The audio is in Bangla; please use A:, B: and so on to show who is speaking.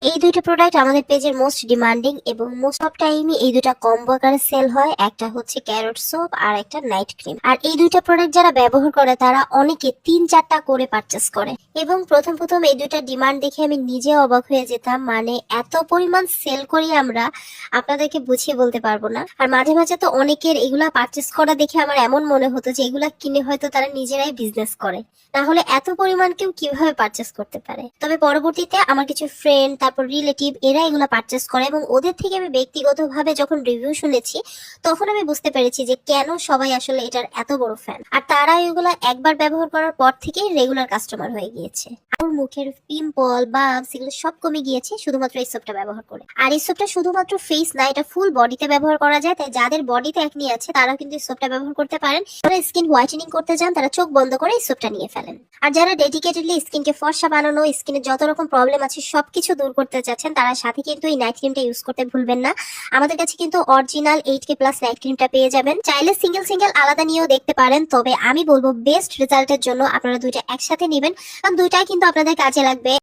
A: এই দুইটা প্রোডাক্ট আমাদের পেজের মোস্ট ডিমান্ডিং এবং মোস্ট অফ টাইমই এই দুইটা কম্বো আকারে সেল হয়। একটা হচ্ছে ক্যারট সোপ আর একটা নাইট ক্রিম। আর এই দুইটা প্রোডাক্ট যারা ব্যবহার করে তারা অনেকে 3-4টা করে পারচেস করে এবং প্রথম প্রথম এই দুইটা ডিমান্ড দেখে আমি নিজে অবাক হয়ে যেতাম। মানে এত পরিমাণ সেল করি আমরা, আপনাদেরকে বুঝিয়ে বলতে পারবো না। আর মাঝে মাঝে তো অনেকের এগুলা পারচেস করা দেখে আমার এমন মনে হতো যে এগুলা কিনে হয়তো তারা নিজেরাই বিজনেস করে, তাহলে এত পরিমাণ কেউ কিভাবে পারচেস করতে পারে। তবে পরবর্তীতে আমার কিছু ফ্রেন্ড তারপর রিলেটিভ এরা এগুলা পারচেস করে এবং ওদের থেকে আমি ব্যক্তিগতভাবে যখন রিভিউ শুনেছি তখন আমি বুঝতে পেরেছি যে কেন সবাই আসলে এটার এত বড় ফ্যান। আর তারা এগুলা একবার ব্যবহার করার পর থেকেই রেগুলার কাস্টমার হয়ে গিয়েছে। আর মুখের পিম্পল বাম্পস এগুলো সব কমে গিয়েছে শুধুমাত্র এই সোপটা ব্যবহার করে। আর এই সোপটা শুধুমাত্র ফেস না, এটা ফুল বডিতে ব্যবহার করা যায়। তাই যাদের বডিতে একনি আছে তারা কিন্তু এই সোপটা ব্যবহার করতে পারেন। যারা স্কিন হোয়াইটেনিং করতে চান তারা চোখ বন্ধ করে এই সোপটা নিয়ে ফেলেন। আর যারা ডেডিকেটেডলি স্কিনকে ফর্সা বানানো, স্কিনে যত রকম প্রবলেম আছে সবকিছু দূর করতে চাচ্ছেন, তারা সাথে কিন্তু এই নাইট ক্রিমটা ইউজ করতে ভুলবেন না। আমাদের কাছে কিন্তু অরিজিনাল 8K+ নাইট ক্রিমটা পেয়ে যাবেন। চাইলে সিঙ্গেল সিঙ্গেল আলাদা নিয়েও দেখতে পারেন, তবে আমি বলবো বেস্ট রেজাল্টের জন্য আপনারা দুইটা একসাথে নেবেন, কারণ দুইটাই কিন্তু আপনাদের কাজে লাগবে।